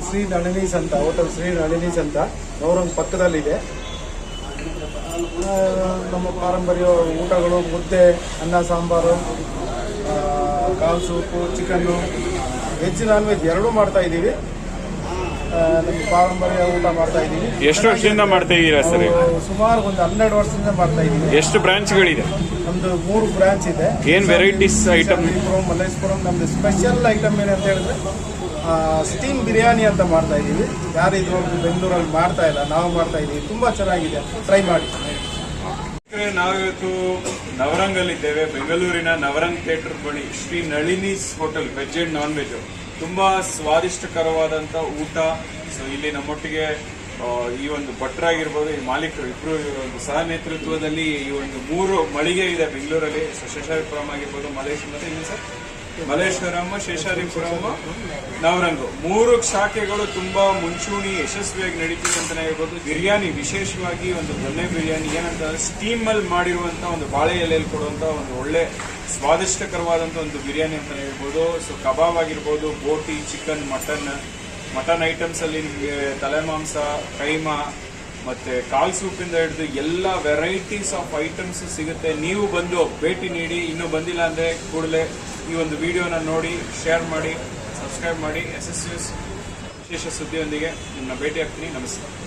ಶ್ರೀ ನಳಿನೀಸ್ ಅಂತ, ಹೋಟೆಲ್ ಶ್ರೀ ನಳಿನೀಸ್ ಅಂತ ಗೌರವ್ ಪಕ್ಕದಲ್ಲಿದೆ. ನಮ್ಮ ಪಾರಂಪರ್ಯ ಊಟಗಳು ಮುದ್ದೆ, ಅನ್ನ ಸಾಂಬಾರು, ಕಾಲ್ soup, chicken, veg non veg ಎರಡೂ ಮಾಡ್ತಾ ಇದ್ದೀವಿ. ನಮ್ಮ ಪಾರಂಪರ್ಯ ಊಟ ಮಾಡ್ತಾ ಇದ್ದೀವಿ. ಎಷ್ಟು ವರ್ಷದಿಂದ ಮಾಡ್ತಾ ಇದ್ದೀರಾ ಸರ್? ಸುಮಾರು ಒಂದು 12 ವರ್ಷದಿಂದ ಮಾಡ್ತಾ ಇದ್ದೀವಿ. ಎಷ್ಟು ಬ್ರಾಂಚ್ಗಳಿದೆ? ನಮ್ದು 3 ಬ್ರಾಂಚ್ ಇದೆ. ಏನ್ ವೆರೈಟೀಸ್ ಐಟಮ್? ಮಲ್ಲೇಶ್ವರಂ. ನಮ್ದು ಸ್ಪೆಷಲ್ ಐಟಮ್ ಏನಂತ ಹೇಳಿದ್ರೆ ಸ್ಟೀಮ್ ಬಿರಿಯಾನಿ ಅಂತ ಮಾಡ್ತಾ ಇದ್ದೀವಿ. ಯಾರು ಇದ್ರೊಳಗೆ ಬೆಂಗಳೂರಲ್ಲಿ ಮಾಡ್ತಾ ಇಲ್ಲ, ನಾವು ಮಾಡ್ತಾ ಇದ್ದೀವಿ. ತುಂಬಾ ಚೆನ್ನಾಗಿದೆ, ಟ್ರೈ ಮಾಡಿ. ನಾವಿವತ್ತು ನವರಂಗಲ್ಲಿದ್ದೇವೆ. ಬೆಂಗಳೂರಿನ ನವರಂಗ್ ಥಿಯೇಟರ್ ಬಳಿ Shri Nalini's hotel, veg and non veg. ತುಂಬಾ ಸ್ವಾದಿಷ್ಟಕರವಾದಂತ ಊಟ. ಸೊ ಇಲ್ಲಿ ನಮ್ಮೊಟ್ಟಿಗೆ ಈ ಒಂದು ಭಟ್ರಾಗಿರ್ಬೋದು, ಈ ಮಾಲೀಕರು ಇಬ್ರು ಒಂದು ಸಹ ನೇತೃತ್ವದಲ್ಲಿ ಈ ಒಂದು 3 ಮಳಿಗೆ ಇದೆ ಬೆಂಗಳೂರಲ್ಲಿ. ಸೊ ಶೇಷಾರಿಪುರಂ ಆಗಿರ್ಬೋದು, ಮಲ್ಲೇಶ್ವರಂ, ಶೇಷಾರಿಪುರಂ, ನವರಂಗು 3 ಶಾಖೆಗಳು ತುಂಬಾ ಮುಂಚೂಣಿ ಯಶಸ್ವಿಯಾಗಿ ನಡೀತಿದೆ ಅಂತಾನೆ ಹೇಳ್ಬೋದು. ಬಿರಿಯಾನಿ ವಿಶೇಷವಾಗಿ ಒಂದು ದೊನ್ನೆ ಬಿರಿಯಾನಿ ಏನಂತ ಸ್ಟೀಮ್ ಅಲ್ಲಿ ಮಾಡಿರುವಂತ ಒಂದು ಬಾಳೆ ಎಲೆಯಲ್ಲಿ ಕೊಡುವಂತ ಒಂದು ಒಳ್ಳೆ ಸ್ವಾದಿಷ್ಟಕರವಾದಂತ ಒಂದು ಬಿರಿಯಾನಿ ಅಂತಾನೆ ಹೇಳ್ಬೋದು. ಸೊ ಕಬಾಬ್ ಆಗಿರ್ಬೋದು, ಬೋಟಿ, ಚಿಕನ್, ಮಟನ್ ಐಟಮ್ಸ್ ಅಲ್ಲಿ ನಿಮಗೆ ತಲೆ ಮಾಂಸ, ಕೈಮಾ ಮತ್ತೆ ಕಾಲ್ ಸೂಪಿಂದ ಹಿಡಿದು ಎಲ್ಲ ವೆರೈಟೀಸ್ ಆಫ್ ಐಟಮ್ಸ್ ಸಿಗುತ್ತೆ. ನೀವು ಬಂದು ಭೇಟಿ ನೀಡಿ. ಇನ್ನೂ ಬಂದಿಲ್ಲ ಅಂದ್ರೆ ಕೂಡಲೇ ಈ ಒಂದು ವಿಡಿಯೋನ ನೋಡಿ, ಶೇರ್ ಮಾಡಿ, ಸಬ್ಸ್ಕ್ರೈಬ್ ಮಾಡಿ. ವಿಶೇಷ ಸುದ್ದಿಯೊಂದಿಗೆ ನಿಮ್ಮನ್ನ ಭೇಟಿ ಆಗ್ತೀನಿ. ನಮಸ್ಕಾರ.